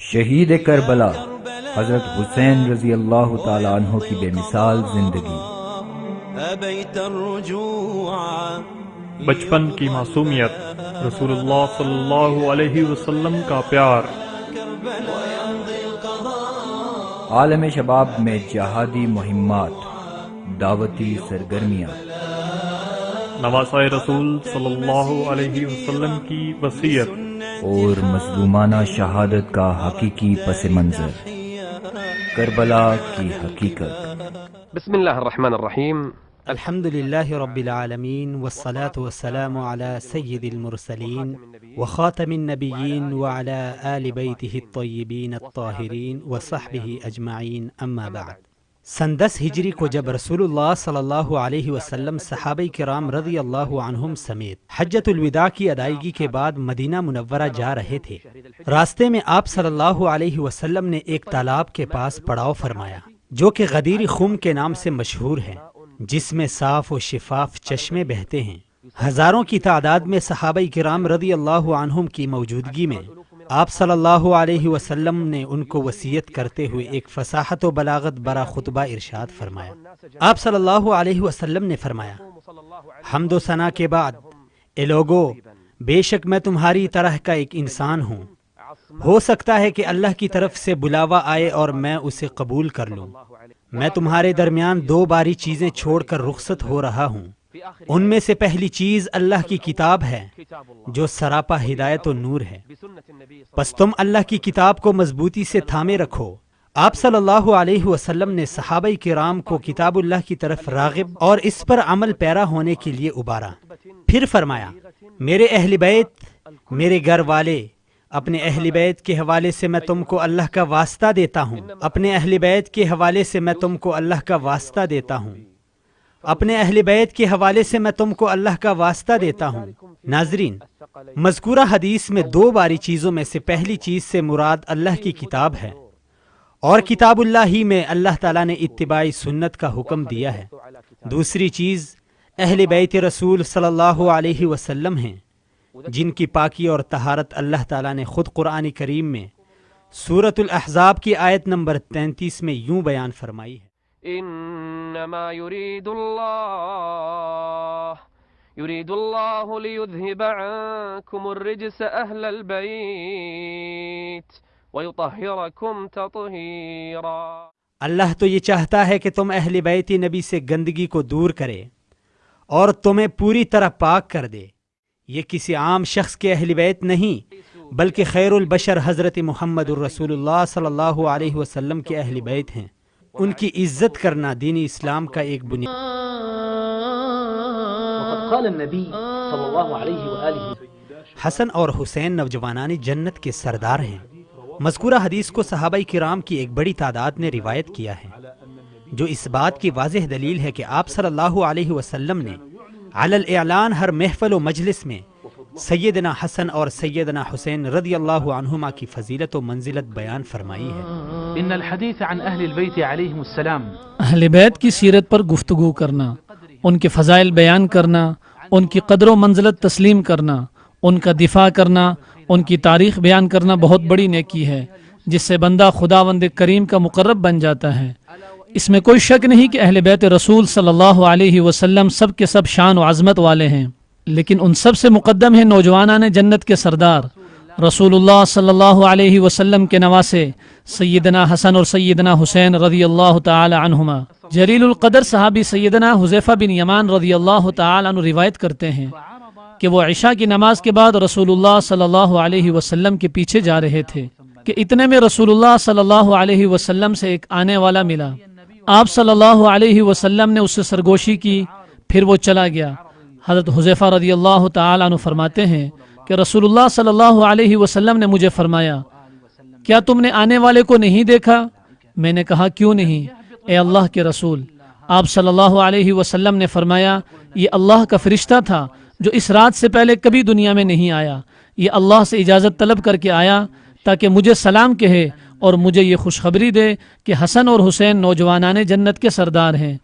شہید کربلا حضرت حسین رضی اللہ تعالی عنہ کی بے مثال زندگی۔ بچپن کی معصومیت، رسول اللہ صلی اللہ علیہ وسلم کا پیار، عالم شباب میں جہادی مہمات، دعوتی سرگرمیاں، نواسۂ رسول صلی اللہ علیہ وسلم کی وصیت، اور مظلومانہ شہادت کا حقیقی پس منظر، کربلا کی حقیقت۔ بسم اللہ الرحمن الرحیم۔ الحمد للہ رب العالمین والصلاة والسلام علی سید المرسلین وخاتم النبیین وعلی آل بیتہ الطیبین الطاہرین وصحبہ اجمعین، اما بعد۔ سن 10 ہجری کو جب رسول اللہ صلی اللہ علیہ وسلم صحابہ کرام رضی اللہ عنہم سمیت حجۃ الوداع کی ادائیگی کے بعد مدینہ منورہ جا رہے تھے، راستے میں آپ صلی اللہ علیہ وسلم نے ایک تالاب کے پاس پڑاؤ فرمایا جو کہ غدیر خم کے نام سے مشہور ہے، جس میں صاف و شفاف چشمے بہتے ہیں۔ ہزاروں کی تعداد میں صحابہ کرام رضی اللہ عنہم کی موجودگی میں آپ صلی اللہ علیہ وسلم نے ان کو وصیت کرتے ہوئے ایک فصاحت و بلاغت برا خطبہ ارشاد فرمایا۔ آپ صلی اللہ علیہ وسلم نے فرمایا، حمد و ثنا کے بعد، اے لوگو، بے شک میں تمہاری طرح کا ایک انسان ہوں، ہو سکتا ہے کہ اللہ کی طرف سے بلاوا آئے اور میں اسے قبول کر لوں۔ میں تمہارے درمیان 2 باری چیزیں چھوڑ کر رخصت ہو رہا ہوں، ان میں سے پہلی چیز اللہ کی کتاب ہے جو سراپا ہدایت و نور ہے، پس تم اللہ کی کتاب کو مضبوطی سے تھامے رکھو۔ آپ صلی اللہ علیہ وسلم نے صحابہ کرام کو کتاب اللہ کی طرف راغب اور اس پر عمل پیرا ہونے کے لیے ابارا۔ پھر فرمایا، میرے اہل بیت، میرے گھر والے، اپنے اہل بیت کے حوالے سے میں تم کو اللہ کا واسطہ دیتا ہوں، اپنے اہل بیت کے حوالے سے میں تم کو اللہ کا واسطہ دیتا ہوں، اپنے اہل بیت کے حوالے سے میں تم کو اللہ کا واسطہ دیتا ہوں۔ ناظرین، مذکورہ حدیث میں 2 باری چیزوں میں سے پہلی چیز سے مراد اللہ کی کتاب ہے، اور کتاب اللہ ہی میں اللہ تعالیٰ نے اتباع سنت کا حکم دیا ہے۔ دوسری چیز اہل بیت رسول صلی اللہ علیہ وسلم ہیں، جن کی پاکی اور طہارت اللہ تعالیٰ نے خود قرآن کریم میں سورۃ الاحزاب کی آیت نمبر 33 میں یوں بیان فرمائی ہے، انما يريد الله ليذهب عنكم الرجس اهل البيت ويطهركم تطهيرا۔ اللہ تو یہ چاہتا ہے کہ تم اہل بیت نبی سے گندگی کو دور کرے اور تمہیں پوری طرح پاک کر دے۔ یہ کسی عام شخص کے اہل بیت نہیں، بلکہ خیر البشر حضرت محمد الرسول اللہ صلی اللہ علیہ وسلم کے اہل بیت ہیں۔ ان کی عزت کرنا دین اسلام کا ایک بنیاد۔ وقد قال النبی صلی اللہ علیہ وآلہ حسن اور حسین نوجوانان جنت کے سردار ہیں۔ مذکورہ حدیث کو صحابہ کرام کی ایک بڑی تعداد نے روایت کیا ہے، جو اس بات کی واضح دلیل ہے کہ آپ صلی اللہ علیہ وسلم نے علی الاعلان ہر محفل و مجلس میں سیدنا حسن اور سیدنا حسین رضی اللہ عنہما کی فضیلت و منزلت بیان فرمائی ہے۔ ان الحدیث عن اہل البیت علیہم السلام، اہل بیت کی سیرت پر گفتگو کرنا، ان کے فضائل بیان کرنا، ان کی قدر و منزلت تسلیم کرنا، ان کا دفاع کرنا، ان کی تاریخ بیان کرنا بہت بڑی نیکی ہے، جس سے بندہ خداوند کریم کا مقرب بن جاتا ہے۔ اس میں کوئی شک نہیں کہ اہل بیت رسول صلی اللہ علیہ وسلم سب کے سب شان و عظمت والے ہیں، لیکن ان سب سے مقدم ہیں نوجوانان جنت کے سردار رسول اللہ صلی اللہ علیہ وسلم کے نواسے سیدنا حسن اور سیدنا حسین رضی اللہ تعالی عنہما۔ جلیل القدر صحابی سیدنا حذیفہ بن یمان رضی اللہ تعالی عنہ روایت کرتے ہیں کہ وہ عشاء کی نماز کے بعد رسول اللہ صلی اللہ علیہ وسلم کے پیچھے جا رہے تھے کہ اتنے میں رسول اللہ صلی اللہ علیہ وسلم سے ایک آنے والا ملا۔ آپ صلی اللہ علیہ وسلم نے اس سے سرگوشی کی، پھر وہ چلا گیا۔ حضرت حذیفہ رضی اللہ تعالی عنہ فرماتے ہیں کہ رسول اللہ صلی اللہ علیہ وسلم نے مجھے فرمایا، کیا تم نے آنے والے کو نہیں دیکھا؟ میں نے کہا، کیوں نہیں اے اللہ کے رسول؟ آپ صلی اللہ علیہ وسلم نے فرمایا، یہ اللہ کا فرشتہ تھا جو اس رات سے پہلے کبھی دنیا میں نہیں آیا، یہ اللہ سے اجازت طلب کر کے آیا تاکہ مجھے سلام کہے اور مجھے یہ خوشخبری دے کہ حسن اور حسین نوجوانان جنت کے سردار ہیں،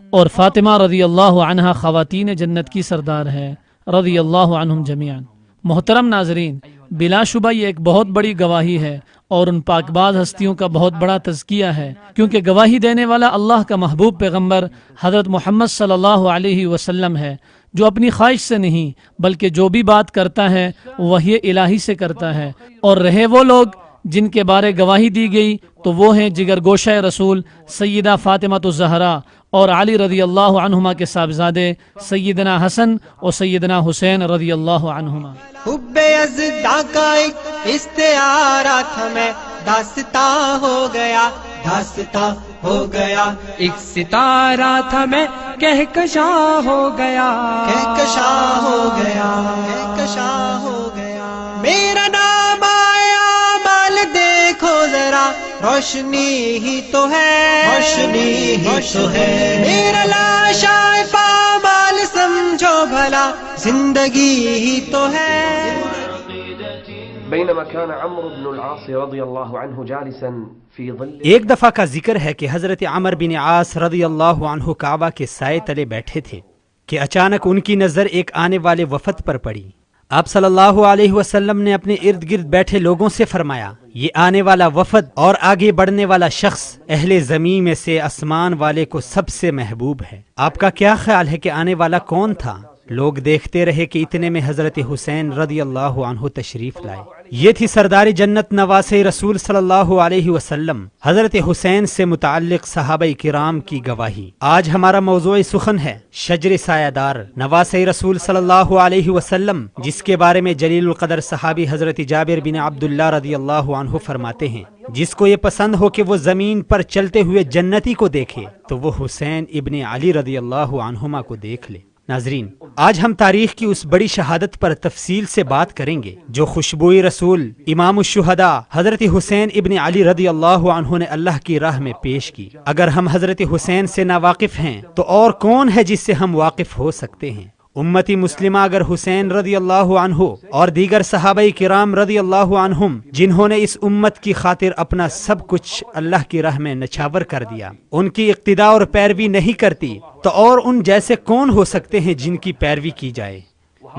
اور فاطمہ رضی اللہ عنہا خواتین جنت کی سردار ہے رضی اللہ عنہم جمیعا۔ محترم ناظرین، بلا شبہ یہ ایک بہت بڑی گواہی ہے اور ان پاکباز ہستیوں کا بہت بڑا تزکیہ ہے، کیونکہ گواہی دینے والا اللہ کا محبوب پیغمبر حضرت محمد صلی اللہ علیہ وسلم ہے، جو اپنی خواہش سے نہیں بلکہ جو بھی بات کرتا ہے وحی الہی سے کرتا ہے۔ اور رہے وہ لوگ جن کے بارے گواہی دی گئی تو وہ ہیں جگر گوشہ رسول سیدہ فاطمہ الزہرا اور علی رضی اللہ عنہما کے صاحبزادے سیدنا حسن اور سیدنا حسین رضی اللہ عنہما۔ حب یزداں کا ایک استعارہ تھا، میں داستاں ہو گیا، داستاں ہو گیا، ایک ستارہ تھا میں کہکشاں ہو گیا، کہکشاں ہو گیا، کہکشاں ہو گیا۔ میرا نام آیا مال دیکھو ذرا، روشنی ہی تو ہے، روشنی ہی تو ہے۔ میرا لاشا پامال سمجھو بھلا، زندگی ہی تو ہے۔ بينما كان عمرو بن العاص رضي الله عنه جالسا في ظل ایک دفعہ کا ذکر ہے کہ حضرت عمر بن عاص رضی اللہ عنہ کعبہ کے سائے تلے بیٹھے تھے کہ اچانک ان کی نظر ایک آنے والے وفد پر پڑی۔ آپ صلی اللہ علیہ وسلم نے اپنے ارد گرد بیٹھے لوگوں سے فرمایا، یہ آنے والا وفد اور آگے بڑھنے والا شخص اہل زمین میں سے آسمان والے کو سب سے محبوب ہے۔ آپ کا کیا خیال ہے کہ آنے والا کون تھا؟ لوگ دیکھتے رہے کہ اتنے میں حضرت حسین رضی اللہ عنہ تشریف لائے۔ یہ تھی سردار جنت نواس رسول صلی اللہ علیہ وسلم حضرت حسین سے متعلق صحابہ کرام کی گواہی۔ آج ہمارا موضوع سخن ہے شجر سایہ دار نواس رسول صلی اللہ علیہ وسلم، جس کے بارے میں جلیل القدر صحابی حضرت جابر بن عبداللہ رضی اللہ عنہ فرماتے ہیں، جس کو یہ پسند ہو کہ وہ زمین پر چلتے ہوئے جنتی کو دیکھے تو وہ حسین ابن علی رضی اللہ عنہما کو دیکھ لے۔ ناظرین، آج ہم تاریخ کی اس بڑی شہادت پر تفصیل سے بات کریں گے جو خوشبوئی رسول امام الشہداء حضرت حسین ابن علی رضی اللہ عنہ نے اللہ کی راہ میں پیش کی۔ اگر ہم حضرت حسین سے ناواقف ہیں تو اور کون ہے جس سے ہم واقف ہو سکتے ہیں؟ امتی مسلمہ اگر حسین رضی اللہ عنہ اور دیگر صحابہ کرام رضی اللہ عنہم جنہوں نے اس امت کی خاطر اپنا سب کچھ اللہ کی راہ میں نچھاور کر دیا، ان کی اقتداء اور پیروی نہیں کرتی تو اور ان جیسے کون ہو سکتے ہیں جن کی پیروی کی جائے؟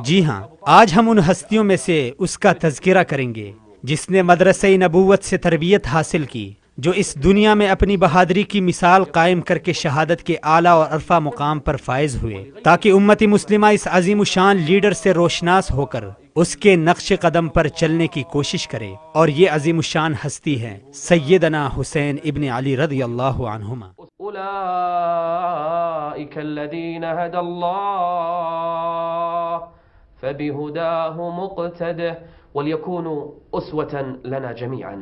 جی ہاں، آج ہم ان ہستیوں میں سے اس کا تذکرہ کریں گے جس نے مدرسہ نبوت سے تربیت حاصل کی، جو اس دنیا میں اپنی بہادری کی مثال قائم کر کے شہادت کے اعلیٰ اور عرفہ مقام پر فائز ہوئے، تاکہ امت مسلمہ اس عظیم الشان لیڈر سے روشناس ہو کر اس کے نقش قدم پر چلنے کی کوشش کرے۔ اور یہ عظیم الشان ہستی ہے سیدنا حسین ابن علی رضی اللہ عنہما۔ أولئك الذين هدى الله فبهداه مقتده وليكونوا أسوة لنا جميعا۔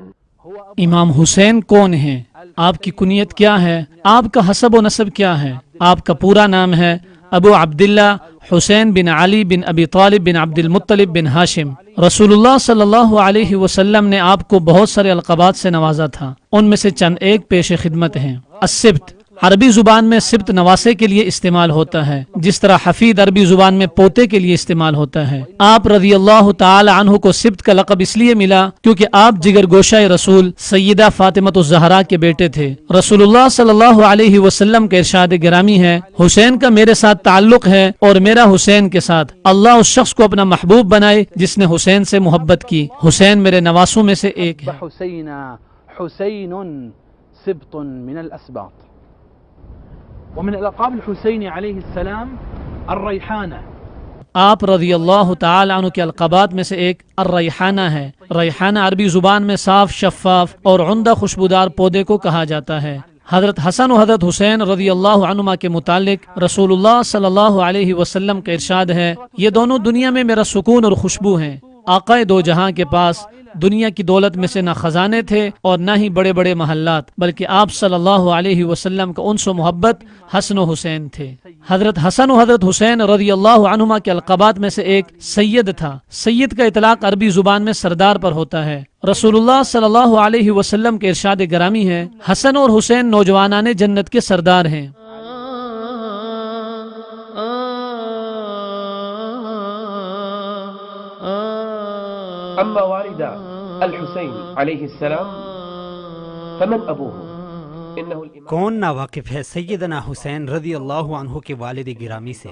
امام حسین کون ہیں؟ آپ کی کنیت کیا ہے؟ آپ کا حسب و نسب کیا ہے؟ آپ کا پورا نام ہے ابو عبداللہ حسین بن علی بن ابی طالب بن عبد المطلب بن ہاشم۔ رسول اللہ صلی اللہ علیہ وسلم نے آپ کو بہت سارے القابات سے نوازا تھا، ان میں سے چند ایک پیش خدمت ہیں۔ السبت، عربی زبان میں سبت نواسے کے لیے استعمال ہوتا ہے، جس طرح حفید عربی زبان میں پوتے کے لیے استعمال ہوتا ہے۔ آپ رضی اللہ تعالی عنہ کو سبت کا لقب اس لیے ملا کیونکہ آپ جگر گوشہ رسول سیدہ فاطمہ الزہرا کے بیٹے تھے۔ رسول اللہ صلی اللہ علیہ وسلم کا ارشاد گرامی ہے، حسین کا میرے ساتھ تعلق ہے اور میرا حسین کے ساتھ۔ اللہ اس شخص کو اپنا محبوب بنائے جس نے حسین سے محبت کی۔ حسین میرے نواسوں میں سے ایک ہے۔ حسین سبط من الاسباط، ومن الألقاب الحسين عليه السلام الریحانہ۔ آپ رضی اللہ تعالی عنہ کے القابات میں سے ایک الریحانہ ہے۔ ریحانہ عربی زبان میں صاف، شفاف اور عمدہ خوشبودار پودے کو کہا جاتا ہے۔ حضرت حسن و حضرت حسین رضی اللہ عنہما کے متعلق رسول اللہ صلی اللہ علیہ وسلم کا ارشاد ہے، یہ دونوں دنیا میں میرا سکون اور خوشبو ہیں۔ آقائے دو جہاں کے پاس دنیا کی دولت میں سے نہ خزانے تھے اور نہ ہی بڑے بڑے محلات، بلکہ آپ صلی اللہ علیہ وسلم کا انس و محبت حسن و حسین تھے۔ حضرت حسن و حضرت حسین رضی اللہ عنہما کے القابات میں سے ایک سید تھا۔ سید کا اطلاق عربی زبان میں سردار پر ہوتا ہے۔ رسول اللہ صلی اللہ علیہ وسلم کے ارشاد گرامی ہے، حسن اور حسین نوجوانان جنت کے سردار ہیں۔ أما والد الحسين عليه السلام فمن أبوه؟ إنه کون نا واقف ہے سیدنا حسین رضی اللہ عنہ کے والد گرامی سے؟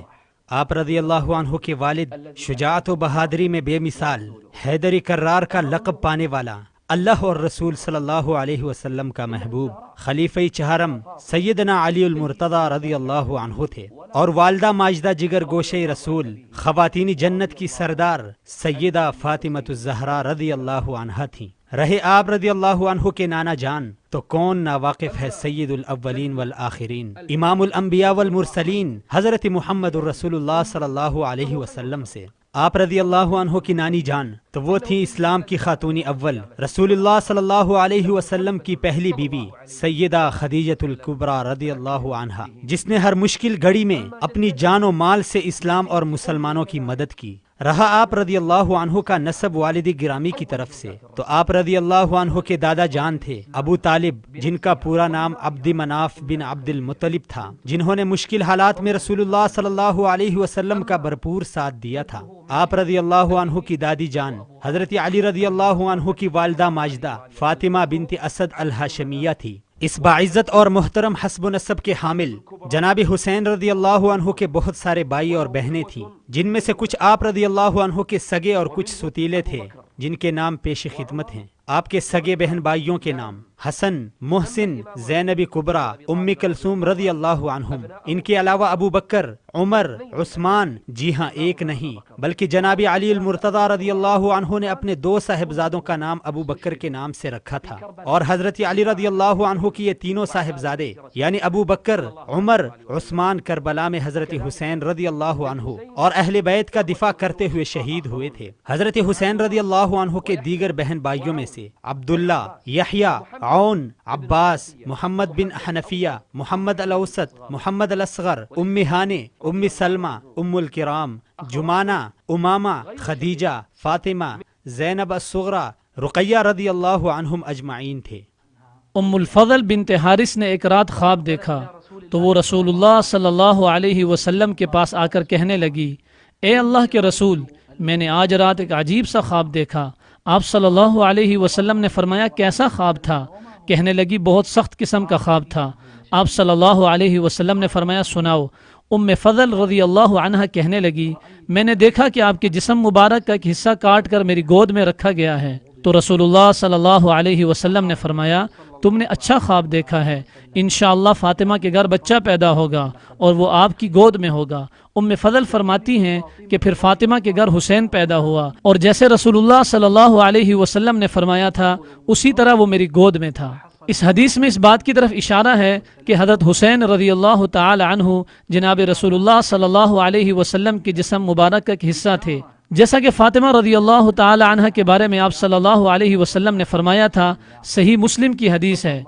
آپ رضی اللہ عنہ کے والد شجاعت و بہادری میں بے مثال، حیدر کرار کا لقب پانے والا، اللہ اور رسول صلی اللہ علیہ وسلم کا محبوب خلیفہ چہارم سیدنا علی المرتضی رضی اللہ عنہ تھے، اور والدہ ماجدہ جگر گوشے رسول خواتین جنت کی سردار سیدہ فاطمہ الزہرا رضی اللہ عنہا تھیں۔ رہے آپ رضی اللہ عنہ کے نانا جان تو کون ناواقف ہے سید الاولین والآخرین، امام الانبیاء والمرسلین حضرت محمد الرسول اللہ صلی اللہ علیہ وسلم سے۔ آپ رضی اللہ عنہ کی نانی جان تو وہ تھی اسلام کی خاتون اول، رسول اللہ صلی اللہ علیہ وسلم کی پہلی بیوی سیدہ خدیجہ الکبریٰ رضی اللہ عنہا، جس نے ہر مشکل گھڑی میں اپنی جان و مال سے اسلام اور مسلمانوں کی مدد کی۔ رہا آپ رضی اللہ عنہ کا نسب والد گرامی کی طرف سے تو آپ رضی اللہ عنہ کے دادا جان تھے ابو طالب، جن کا پورا نام عبد مناف بن عبد المطلب تھا، جنہوں نے مشکل حالات میں رسول اللہ صلی اللہ علیہ وسلم کا بھرپور ساتھ دیا تھا۔ آپ رضی اللہ عنہ کی دادی جان حضرت علی رضی اللہ عنہ کی والدہ ماجدہ فاطمہ بنت اسد الہاشمیہ تھی۔ اس باعزت اور محترم حسب و نسب کے حامل جناب حسین رضی اللہ عنہ کے بہت سارے بھائی اور بہنیں تھیں، جن میں سے کچھ آپ رضی اللہ عنہ کے سگے اور کچھ ستیلے تھے، جن کے نام پیش خدمت ہیں۔ آپ کے سگے بہن بھائیوں کے نام حسن، محسن، زینب کبریٰ، ام کلثوم رضی اللہ عنہم۔ ان کے علاوہ ابو بکر، عمر، عثمان، جی ہاں ایک نہیں بلکہ جناب علی المرتضی رضی اللہ عنہ نے اپنے 2 صاحبزادوں کا نام ابو بکر کے نام سے رکھا تھا، اور حضرت علی رضی اللہ عنہ کی یہ تینوں صاحبزادے یعنی ابو بکر، عمر، عثمان کربلا میں حضرت حسین رضی اللہ عنہ اور اہل بیت کا دفاع کرتے ہوئے شہید ہوئے تھے۔ حضرت حسین رضی اللہ عنہ کے دیگر بہن بھائیوں میں سے عبداللہ، یحییٰ، عون، عباس، محمد بن حنفیہ، محمد الاوسط، محمد الاصغر، ام ہانے، ام سلمہ، ام الکرام، جمانہ، امامہ، خدیجہ، فاطمہ، زینب الصغریٰ، رقیہ رضی اللہ عنہم اجمعین تھے۔ ام الفضل بنت حارث نے ایک رات خواب دیکھا تو وہ رسول اللہ صلی اللہ علیہ وسلم کے پاس آ کر کہنے لگی، اے اللہ کے رسول، میں نے آج رات ایک عجیب سا خواب دیکھا۔ آپ صلی اللہ علیہ وسلم نے فرمایا، کیسا خواب تھا؟ کہنے لگی، بہت سخت قسم کا خواب تھا۔ آپ صلی اللہ علیہ وسلم نے فرمایا، سناؤ۔ ام فضل رضی اللہ عنہ کہنے لگی، میں نے دیکھا کہ آپ کے جسم مبارک کا ایک حصہ کاٹ کر میری گود میں رکھا گیا ہے۔ تو رسول اللہ صلی اللہ علیہ وسلم نے فرمایا، تم نے اچھا خواب دیکھا ہے، انشاءاللہ فاطمہ کے گھر بچہ پیدا ہوگا اور وہ آپ کی گود میں ہوگا۔ ام فضل فرماتی ہیں کہ پھر فاطمہ کے گھر حسین پیدا ہوا، اور جیسے رسول اللہ صلی اللہ علیہ وسلم نے فرمایا تھا اسی طرح وہ میری گود میں تھا۔ اس حدیث میں اس بات کی طرف اشارہ ہے کہ حضرت حسین رضی اللہ تعالی عنہ جناب رسول اللہ صلی اللہ علیہ وسلم کے جسم مبارک کا ایک حصہ تھے، جیسا کہ فاطمہ رضی اللہ تعالی عنہ کے بارے میں آپ صلی اللہ علیہ وسلم نے فرمایا تھا، صحیح مسلم کی حدیث ہے،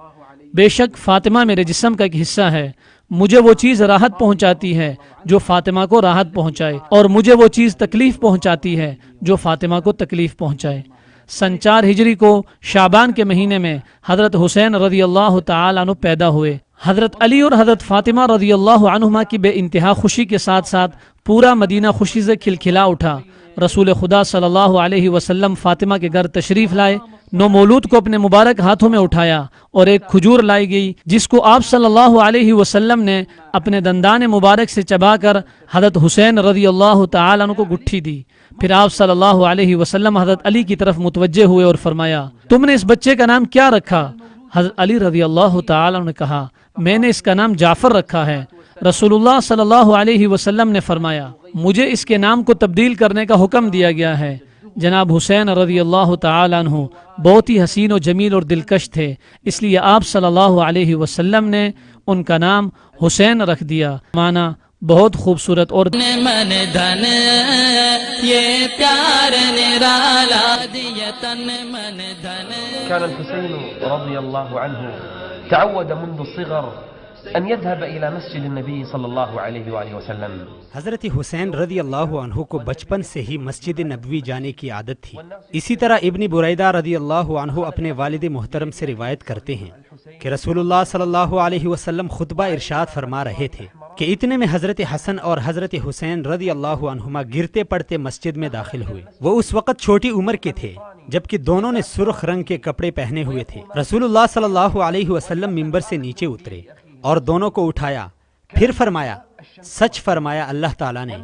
بے شک فاطمہ میرے جسم کا ایک حصہ ہے، مجھے وہ چیز راحت پہنچاتی ہے جو فاطمہ کو راحت پہنچائے، اور مجھے وہ چیز تکلیف پہنچاتی ہے جو فاطمہ کو تکلیف پہنچائے۔ سن 4 ہجری کو شعبان کے مہینے میں حضرت حسین رضی اللہ تعالی عنہ پیدا ہوئے۔ حضرت علی اور حضرت فاطمہ رضی اللہ عنہما کی بے انتہا خوشی کے ساتھ ساتھ پورا مدینہ خوشی سے کھلکھلا اٹھا۔ رسول خدا صلی اللہ علیہ وسلم فاطمہ کے گھر تشریف لائے، نومولود کو اپنے مبارک ہاتھوں میں اٹھایا اور ایک کھجور لائی گئی جس کو آپ صلی اللہ علیہ وسلم نے اپنے دندان مبارک سے چبا کر حضرت حسین رضی اللہ تعالی عنہ کو گٹھی دی۔ پھر آپ صلی اللہ علیہ وسلم حضرت علی کی طرف متوجہ ہوئے اور فرمایا، تم نے اس بچے کا نام کیا رکھا؟ حضرت علی رضی اللہ تعالی عنہ نے کہا، میں نے اس کا نام جعفر رکھا ہے۔ رسول اللہ صلی اللہ علیہ وسلم نے فرمایا، مجھے اس کے نام کو تبدیل کرنے کا حکم دیا گیا ہے۔ جناب حسین رضی اللہ تعالی عنہ بہت ہی حسین و جمیل اور دلکش تھے، اس لیے آپ صلی اللہ علیہ وسلم نے ان کا نام حسین رکھ دیا، معنی بہت خوبصورت اور من دھن یہ پیار نرالا دیا تن من دھن۔ كان الحسين رضي الله عنه تعود منذ الصغر أن يذهب إلى مسجد النبي صلى الله عليه وآله وسلم۔ حضرت حسین رضی اللہ عنہ کو بچپن سے ہی مسجد نبوی جانے کی عادت تھی۔ اسی طرح ابن بریدہ رضی اللہ عنہ اپنے والد محترم سے روایت کرتے ہیں کہ رسول اللہ صلی اللہ علیہ وسلم خطبہ ارشاد فرما رہے تھے کہ اتنے میں حضرت حسن اور حضرت حسین رضی اللہ عنہما گرتے پڑتے مسجد میں داخل ہوئے۔ وہ اس وقت چھوٹی عمر کے تھے جبکہ دونوں نے سرخ رنگ کے کپڑے پہنے ہوئے تھے۔ رسول اللہ صلی اللہ علیہ وسلم ممبر سے نیچے اترے اور دونوں کو اٹھایا، پھر فرمایا، سچ فرمایا اللہ تعالیٰ نے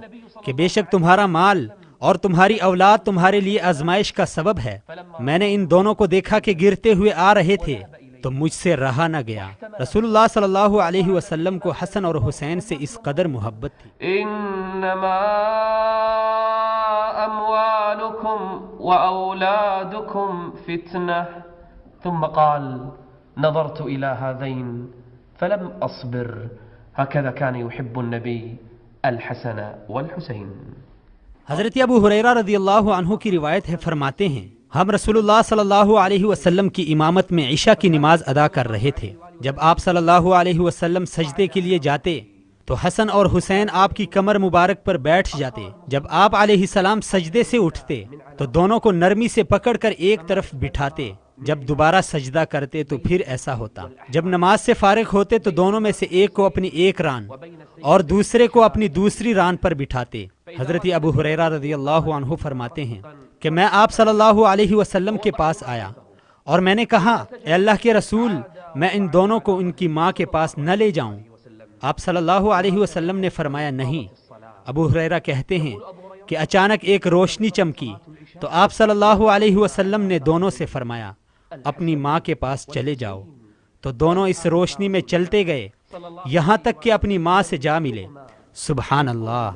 کہ بے شک تمہارا مال اور تمہاری اولاد تمہارے لیے آزمائش کا سبب ہے۔ میں نے ان دونوں کو دیکھا کہ گرتے ہوئے آ رہے تھے تو مجھ سے رہا نہ گیا۔ رسول اللہ صلی اللہ علیہ وسلم کو حسن اور حسین سے اس قدر محبت تھی۔ انما اموالکم واولادکم فتنہ، ثم قال نظرت الى هذين فلم اصبر، هكذا كان يحب النبي الحسن والحسين۔ حضرت ابو ہریرہ رضی اللہ عنہ کی روایت ہے، فرماتے ہیں ہم رسول اللہ صلی اللہ علیہ وسلم کی امامت میں عشاء کی نماز ادا کر رہے تھے۔ جب آپ صلی اللہ علیہ وسلم سجدے کے لیے جاتے تو حسن اور حسین آپ کی کمر مبارک پر بیٹھ جاتے۔ جب آپ علیہ السلام سجدے سے اٹھتے تو دونوں کو نرمی سے پکڑ کر ایک طرف بٹھاتے۔ جب دوبارہ سجدہ کرتے تو پھر ایسا ہوتا۔ جب نماز سے فارغ ہوتے تو دونوں میں سے ایک کو اپنی ایک ران اور دوسرے کو اپنی دوسری ران پر بٹھاتے۔ حضرت ابو ہریرہ رضی اللہ عنہ فرماتے ہیں کہ میں آپ صلی اللہ علیہ وسلم کے پاس آیا اور میں نے کہا، اے اللہ کے رسول، میں ان دونوں کو ان کی ماں کے پاس نہ لے جاؤں؟ آپ صلی اللہ علیہ وسلم نے فرمایا نہیں۔ ابو ہریرہ کہتے ہیں کہ اچانک ایک روشنی چمکی تو آپ صلی اللہ علیہ وسلم نے دونوں سے فرمایا اپنی ماں کے پاس چلے جاؤ۔ تو دونوں اس روشنی میں چلتے گئے یہاں تک کہ اپنی ماں سے جا ملے۔ سبحان اللہ،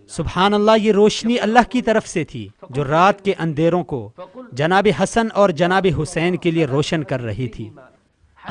سبحان اللہ، یہ روشنی اللہ کی طرف سے تھی جو رات کے اندھیروں کو جناب حسن اور جناب حسین کے لیے روشن کر رہی تھی۔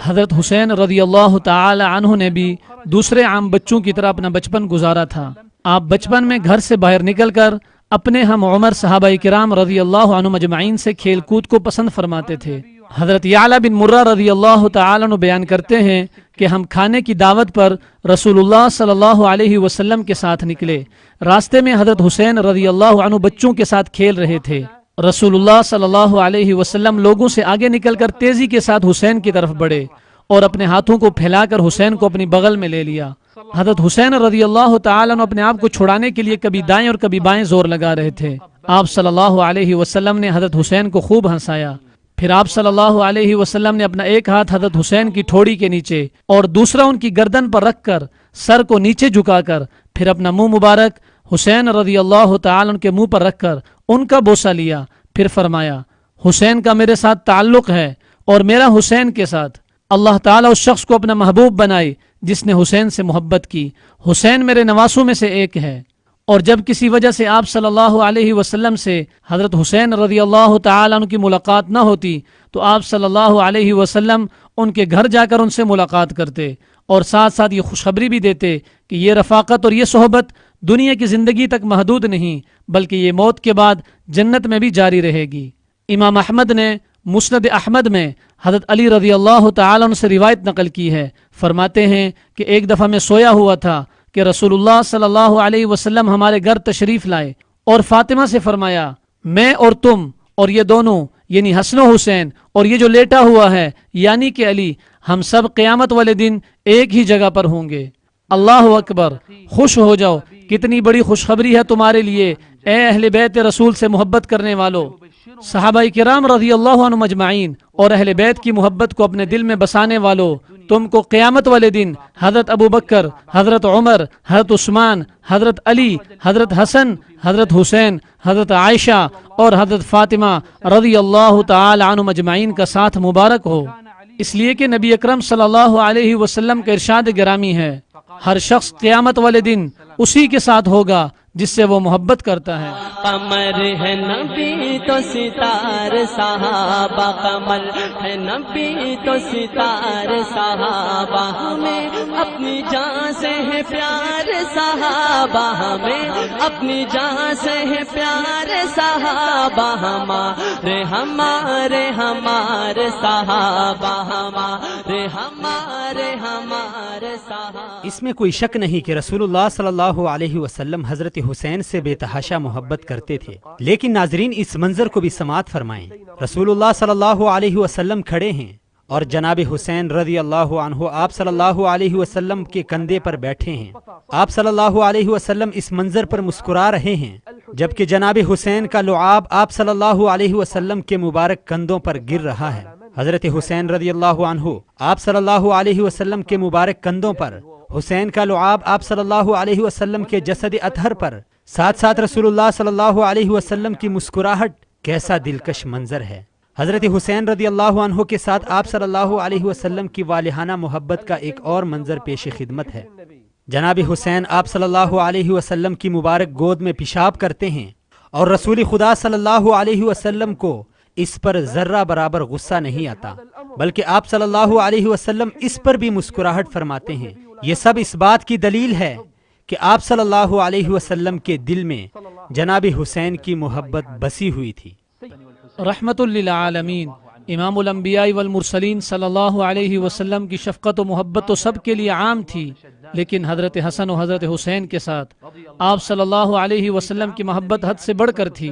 حضرت حسین رضی اللہ تعالی عنہ نے بھی دوسرے عام بچوں کی طرح اپنا بچپن گزارا تھا۔ آپ بچپن میں گھر سے باہر نکل کر اپنے ہم عمر صحابہ کرام رضی اللہ عنہ مجمعین سے کھیل کود کو پسند فرماتے تھے۔ حضرت یعلا بن مرہ رضی اللہ تعالی عنہ بیان کرتے ہیں کہ ہم کھانے کی دعوت پر رسول اللہ صلی اللہ علیہ وسلم کے ساتھ نکلے۔ راستے میں حضرت حسین رضی اللہ عنہ بچوں کے ساتھ کھیل رہے تھے۔ رسول اللہ صلی اللہ علیہ وسلم لوگوں سے آگے نکل کر تیزی کے ساتھ حسین کی طرف بڑھے اور اپنے ہاتھوں کو پھیلا کر حسین کو اپنی بغل میں لے لیا۔ حضرت حسین رضی اللہ تعالیٰ عنہ اپنے آپ کو چھڑانے کے لیے کبھی دائیں اور کبھی بائیں زور لگا رہے تھے۔ آپ صلی اللہ علیہ وسلم نے حضرت حسین کو خوب ہنسایا۔ پھر آپ صلی اللہ علیہ وسلم نے اپنا ایک ہاتھ حضرت حسین کی ٹھوڑی کے نیچے اور دوسرا ان کی گردن پر رکھ کر سر کو نیچے جھکا کر پھر اپنا منہ مبارک حسین رضی اللہ تعالیٰ عنہ کے منہ پر رکھ کر ان کا بوسہ لیا۔ پھر فرمایا، حسین کا میرے ساتھ تعلق ہے اور میرا حسین کے ساتھ۔ اللہ تعالیٰ اس شخص کو اپنا محبوب بنائے جس نے حسین سے محبت کی۔ حسین میرے نواسوں میں سے ایک ہے۔ اور جب کسی وجہ سے آپ صلی اللہ علیہ وسلم سے حضرت حسین رضی اللہ تعالیٰ عنہ کی ملاقات نہ ہوتی تو آپ صلی اللہ علیہ وسلم ان کے گھر جا کر ان سے ملاقات کرتے اور ساتھ ساتھ یہ خوشخبری بھی دیتے کہ یہ رفاقت اور یہ صحبت دنیا کی زندگی تک محدود نہیں بلکہ یہ موت کے بعد جنت میں بھی جاری رہے گی۔ امام احمد نے مسند احمد میں حضرت علی رضی اللہ تعالیٰ عنہ سے روایت نقل کی ہے، فرماتے ہیں کہ ایک دفعہ میں سویا ہوا تھا کہ رسول اللہ صلی اللہ علیہ وسلم ہمارے گھر تشریف لائے اور فاطمہ سے فرمایا، میں اور تم اور یہ دونوں یعنی حسن و حسین اور یہ جو لیٹا ہوا ہے یعنی کہ علی، ہم سب قیامت والے دن ایک ہی جگہ پر ہوں گے۔ اللہ اکبر، خوش ہو جاؤ، کتنی بڑی خوشخبری ہے تمہارے لیے اے اہل بیت رسول سے محبت کرنے والو۔ صحابہ کرام رضی اللہ عنہ مجمعین اور اہل بیت کی محبت کو اپنے دل میں بسانے والو، تم کو قیامت والے دن حضرت ابو بکر، حضرت عمر، حضرت عثمان، حضرت علی، حضرت حسن، حضرت حسین، حضرت عائشہ اور حضرت فاطمہ رضی اللہ تعالی عنہ مجمعین کا ساتھ مبارک ہو۔ اس لیے کہ نبی اکرم صلی اللہ علیہ وسلم کا ارشاد گرامی ہے، ہر شخص قیامت والے دن اسی کے ساتھ ہوگا جس سے وہ محبت کرتا ہے۔ قمر ہے نبی تو ستار صحابہ، قمر ہے نبی تو ستار صحابہ، ہمیں اپنی جان سے ہے پیار صحابہ، ہمیں اپنی جان سے ہے پیار صحابہ، ہمارے ہمارے ہمارے صحابہ، ہمارے ہمارے ہمارے صحابہ۔ اس میں کوئی شک نہیں کہ رسول اللہ صلی اللہ علیہ وسلم حضرت حسین سے بے تحاشا محبت کرتے تھے، لیکن ناظرین اس منظر کو بھی سماعت فرمائیں۔ رسول اللہ صلی اللہ علیہ وسلم کھڑے ہیں اور جناب حسین رضی اللہ عنہ آپ صلی اللہ علیہ وسلم کے کندھے پر بیٹھے ہیں۔ آپ صلی اللہ علیہ وسلم اس منظر پر مسکرا رہے ہیں جبکہ جناب حسین کا لعاب آپ صلی اللہ علیہ وسلم کے مبارک کندھوں پر گر رہا ہے۔ حضرت حسین رضی اللہ عنہ آپ صلی اللہ علیہ وسلم کے مبارک کندھوں پر، حسین کا لعاب آپ صلی اللہ علیہ وسلم کے جسد اطہر پر ساتھ ساتھ رسول اللہ صلی اللہ علیہ وسلم کی مسکراہٹ کیسا دلکش منظر ہے۔ حضرت حسین رضی اللہ عنہ کے ساتھ آپ صلی اللہ علیہ وسلم کی والہانہ محبت کا ایک اور منظر پیش خدمت ہے۔ جناب حسین آپ صلی اللہ علیہ وسلم کی مبارک گود میں پیشاب کرتے ہیں اور رسول خدا صلی اللہ علیہ وسلم کو اس پر ذرہ برابر غصہ نہیں آتا، بلکہ آپ صلی اللہ علیہ وسلم اس پر بھی مسکراہٹ فرماتے ہیں۔ یہ سب اس بات کی دلیل ہے کہ آپ صلی اللہ علیہ وسلم کے دل میں جناب حسین کی محبت بسی ہوئی تھی۔ رحمت للعالمین امام الانبیاء والمرسلین صلی اللہ علیہ وسلم کی شفقت و محبت تو سب کے لیے عام تھی، لیکن حضرت حسن و حضرت حسین کے ساتھ آپ صلی اللہ علیہ وسلم کی محبت حد سے بڑھ کر تھی۔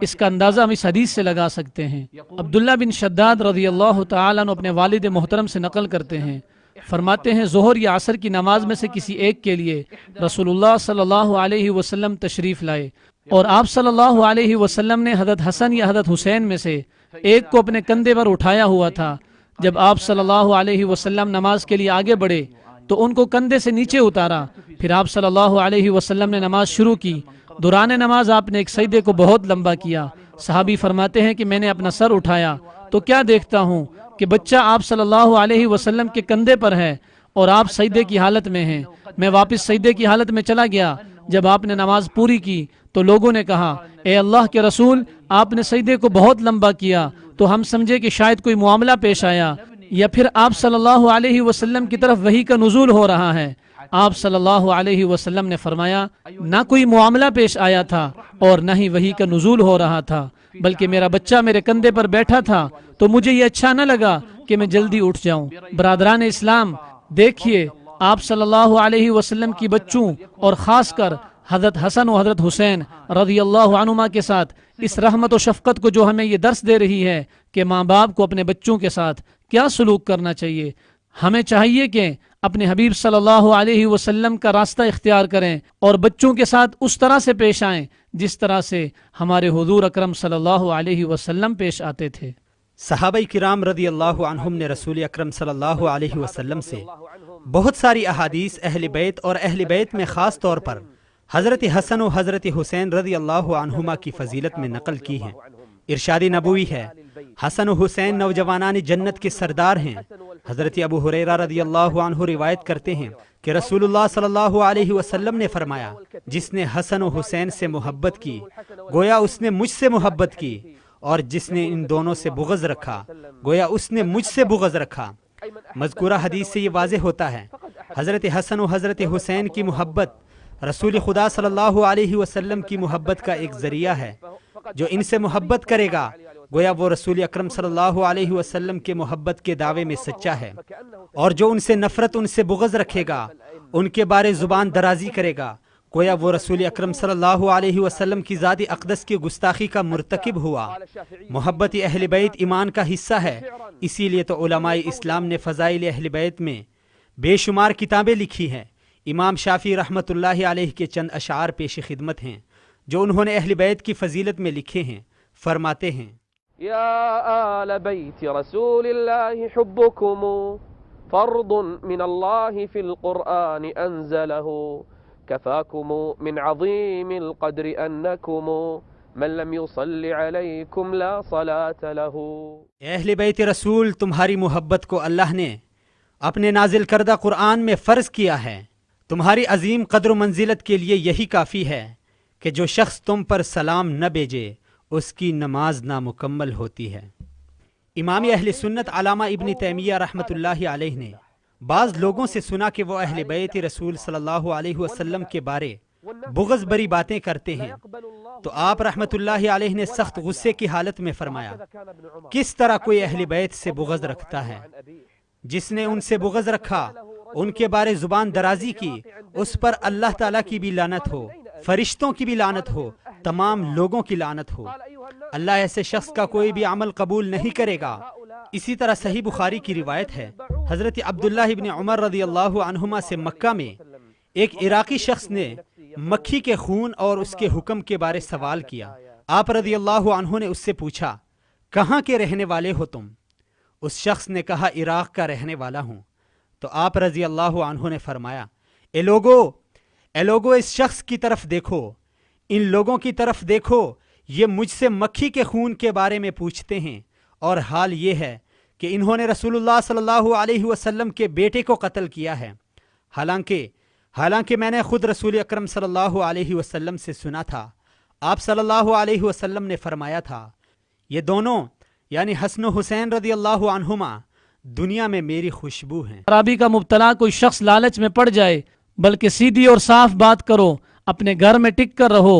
اس کا اندازہ ہم اس حدیث سے لگا سکتے ہیں۔ عبداللہ بن شداد رضی اللہ تعالیٰ عنہ اپنے والد محترم سے نقل کرتے ہیں، فرماتے ہیں ظہر یا عصر کی نماز میں سے کسی ایک کے لیے رسول اللہ صلی اللہ علیہ وسلم تشریف لائے اور آپ صلی اللہ علیہ وسلم نے حضرت حسن یا حضرت حسین میں سے ایک کو اپنے کندھے پر اٹھایا ہوا تھا۔ جب آپ صلی اللہ علیہ وسلم نماز کے لیے آگے بڑھے تو ان کو کندھے سے نیچے اتارا، پھر آپ صلی اللہ علیہ وسلم نے نماز شروع کی۔ دوران نماز آپ نے ایک سجدے کو بہت لمبا کیا۔ صحابی فرماتے ہیں کہ میں نے اپنا سر اٹھایا تو کیا دیکھتا ہوں کہ بچہ آپ صلی اللہ علیہ وسلم کے کندھے پر ہے اور آپ سجدے کی حالت میں ہیں۔ میں واپس سجدے کی حالت میں چلا گیا۔ جب آپ نے نماز پوری کی تو لوگوں نے کہا، اے اللہ کے رسول، آپ نے سجدے کو بہت لمبا کیا، تو ہم سمجھے کہ شاید کوئی معاملہ پیش آیا یا پھر آپ صلی اللہ علیہ وسلم کی طرف وحی کا نزول ہو رہا ہے۔ آپ صلی اللہ علیہ وسلم نے فرمایا، نہ کوئی معاملہ پیش آیا تھا اور نہ ہی وحی کا نزول ہو رہا تھا، بلکہ میرا بچہ میرے کندھے پر بیٹھا تھا تو مجھے یہ اچھا نہ لگا کہ میں جلدی اٹھ جاؤں۔ برادران اسلام، دیکھیے آپ صلی اللہ علیہ وسلم کی بچوں اور خاص کر حضرت حسن و حضرت حسین رضی اللہ عنہما کے ساتھ اس رحمت و شفقت کو جو ہمیں یہ درس دے رہی ہے کہ ماں باپ کو اپنے بچوں کے ساتھ کیا سلوک کرنا چاہیے۔ ہمیں چاہیے کہ اپنے حبیب صلی اللہ علیہ وسلم کا راستہ اختیار کریں اور بچوں کے ساتھ اس طرح سے پیش آئیں جس طرح سے ہمارے حضور اکرم صلی اللہ علیہ وسلم پیش آتے تھے۔ صحابہ کرام رضی اللہ عنہم نے رسول اکرم صلی اللہ علیہ وسلم سے بہت ساری احادیث اہل بیت اور اہل بیت میں خاص طور پر حضرت حسن و حضرت حسین رضی اللہ عنہما کی فضیلت میں نقل کی ہیں۔ ارشاد نبوی ہے، حسن و حسین نوجوانان جنت کے سردار ہیں۔ حضرت ابو ہریرہ رضی اللہ عنہ روایت کرتے ہیں کہ رسول اللہ صلی اللہ علیہ وسلم نے فرمایا، جس نے حسن و حسین سے محبت کی گویا اس نے مجھ سے محبت کی، اور جس نے ان دونوں سے بغض رکھا گویا اس نے مجھ سے بغض رکھا۔ مذکورہ حدیث سے یہ واضح ہوتا ہے حضرت حسن و حضرت حسین کی محبت رسول خدا صلی اللہ علیہ وسلم کی محبت کا ایک ذریعہ ہے۔ جو ان سے محبت کرے گا گویا وہ رسول اکرم صلی اللہ علیہ وسلم کے محبت کے دعوے میں سچا ہے، اور جو ان سے نفرت، ان سے بغض رکھے گا، ان کے بارے زبان درازی کرے گا، گویا وہ رسول اکرم صلی اللہ علیہ وسلم کی ذات اقدس کی گستاخی کا مرتکب ہوا۔ محبت اہل بیت ایمان کا حصہ ہے، اسی لیے تو علماء اسلام نے فضائل اہل بیت میں بے شمار کتابیں لکھی ہیں۔ امام شافعی رحمۃ اللہ علیہ کے چند اشعار پیش خدمت ہیں جو انہوں نے اہل بیت کی فضیلت میں لکھے ہیں۔ فرماتے ہیں، یا آل بیت رسول اللہ حبکم فرض من اللہ فی القرآن انزلہ کفاکم من عظیم القدر انکم من لم يصل علیکم لا صلاة لہ۔ اہل بیت رسول تمہاری محبت کو اللہ نے اپنے نازل کردہ قرآن میں فرض کیا ہے۔ تمہاری عظیم قدر و منزلت کے لیے یہی کافی ہے کہ جو شخص تم پر سلام نہ بھیجے اس کی نماز نامکمل ہوتی ہے۔ امام اہل سنت علامہ ابن تیمیہ رحمۃ اللہ علیہ نے بعض لوگوں سے سنا کہ وہ اہل بیت رسول صلی اللہ علیہ وسلم کے بارے بغض بری باتیں کرتے ہیں، تو آپ رحمۃ اللہ علیہ نے سخت غصے کی حالت میں فرمایا، کس طرح کوئی اہل بیت سے بغض رکھتا ہے؟ جس نے ان سے بغض رکھا، ان کے بارے زبان درازی کی، اس پر اللہ تعالیٰ کی بھی لعنت ہو، فرشتوں کی بھی لعنت ہو، تمام لوگوں کی لعنت ہو۔ اللہ ایسے شخص کا کوئی بھی عمل قبول نہیں کرے گا۔ اسی طرح صحیح بخاری کی روایت ہے، حضرت عبداللہ ابن عمر رضی اللہ عنہما سے مکہ میں ایک عراقی شخص نے مکھی کے خون اور اس کے حکم کے بارے سوال کیا۔ آپ رضی اللہ عنہ نے اس سے پوچھا، کہاں کے رہنے والے ہو تم؟ اس شخص نے کہا، عراق کا رہنے والا ہوں۔ تو آپ رضی اللہ عنہ نے فرمایا، اے لوگو اس شخص کی طرف دیکھو، ان لوگوں کی طرف دیکھو، یہ مجھ سے مکھی کے خون کے بارے میں پوچھتے ہیں، اور حال یہ ہے کہ انہوں نے رسول اللہ صلی اللہ علیہ وسلم کے بیٹے کو قتل کیا ہے، حالانکہ میں نے خود رسول اکرم صلی اللہ علیہ وسلم سے سنا تھا، آپ صلی اللہ علیہ وسلم نے فرمایا تھا، یہ دونوں یعنی حسن و حسین رضی اللہ عنہما دنیا میں میری خوشبو ہیں۔ خرابی کا مبتلا کوئی شخص لالچ میں پڑ جائے، بلکہ سیدھی اور صاف بات کرو، اپنے گھر میں ٹک کر رہو،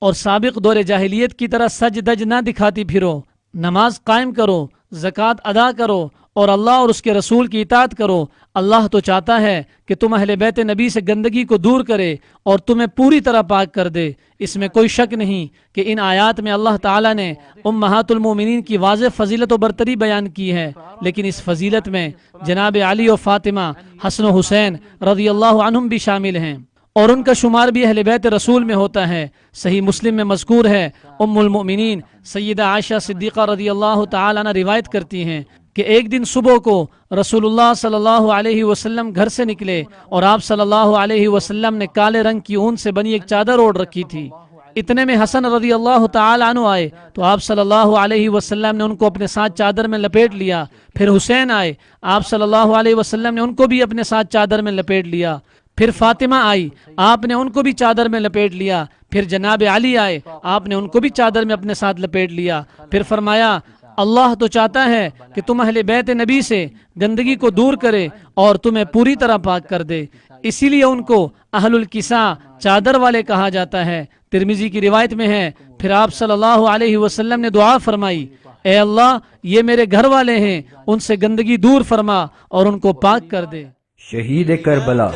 اور سابق دور جاہلیت کی طرح سج دج نہ دکھاتی پھرو، نماز قائم کرو، زکوٰۃ ادا کرو، اور اللہ اور اس کے رسول کی اطاعت کرو۔ اللہ تو چاہتا ہے کہ تم اہل بیت نبی سے گندگی کو دور کرے اور تمہیں پوری طرح پاک کر دے۔ اس میں کوئی شک نہیں کہ ان آیات میں اللہ تعالیٰ نے امہات المومنین کی واضح فضیلت و برتری بیان کی ہے، لیکن اس فضیلت میں جناب علی و فاطمہ، حسن و حسین رضی اللہ عنہم بھی شامل ہیں، اور ان کا شمار بھی اہل بیت رسول میں ہوتا ہے۔ صحیح مسلم میں مذکور ہے، ام المؤمنین سیدہ عائشہ صدیقہ رضی اللہ تعالیٰ عنہ روایت کرتی ہیں کہ ایک دن صبح کو رسول اللہ صلی اللہ علیہ وسلم گھر سے نکلے، اور آپ صلی اللہ علیہ وسلم نے کالے رنگ کی اون سے بنی ایک چادر اوڑھ رکھی تھی۔ اتنے میں حسن رضی اللہ تعالیٰ عنہ آئے تو آپ صلی اللہ علیہ وسلم نے ان کو اپنے ساتھ چادر میں لپیٹ لیا۔ پھر حسین آئے، آپ صلی اللہ علیہ وسلم نے ان کو بھی اپنے ساتھ چادر میں لپیٹ لیا۔ پھر فاطمہ آئی، آپ نے ان کو بھی چادر میں لپیٹ لیا۔ پھر جناب علی آئے، آپ نے ان کو بھی چادر میں اپنے ساتھ لپیٹ لیا۔ پھر فرمایا، اللہ تو چاہتا ہے کہ تم اہل بیت نبی سے گندگی کو دور کرے اور تمہیں پوری طرح پاک کر دے، اسی لیے ان کو اہل الکسا، چادر والے کہا جاتا ہے۔ ترمذی کی روایت میں ہے، پھر آپ صلی اللہ علیہ وسلم نے دعا فرمائی، اے اللہ، یہ میرے گھر والے ہیں، ان سے گندگی دور فرما اور ان کو پاک کر دے۔ شہید کربلا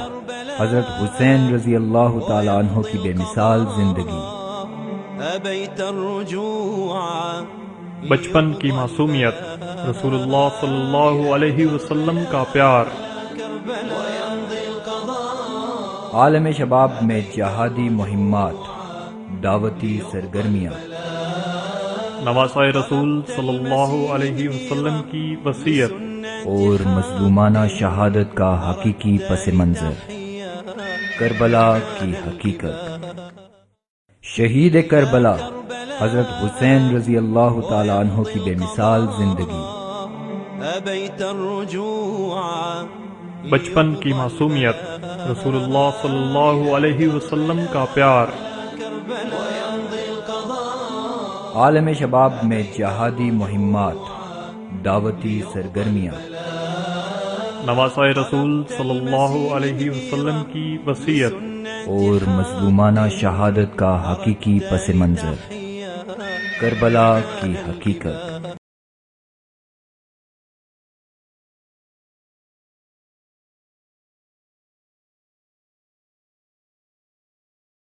حضرت حسین رضی اللہ تعالی عنہ کی بے مثال زندگی۔ بچپن کی معصومیت، رسول اللہ صلی اللہ علیہ وسلم کا پیار، عالم شباب میں جہادی مہمات، دعوتی سرگرمیاں، نواسۂ رسول صلی اللہ علیہ وسلم کی وصیت، اور مظلومانہ شہادت کا حقیقی پس منظر، کربلا کی حقیقت۔ شہید کربلا حضرت حسین رضی اللہ تعالی عنہ کی بے مثال زندگی۔ بچپن کی معصومیت، رسول اللہ صلی اللہ علیہ وسلم کا پیار، عالم شباب میں جہادی مہمات، دعوتی سرگرمیاں، نواسۂ رسول صلی اللہ علیہ وسلم کی وصیت، اور مظلومانہ شہادت کا حقیقی پس منظر، کربلا کی حقیقت۔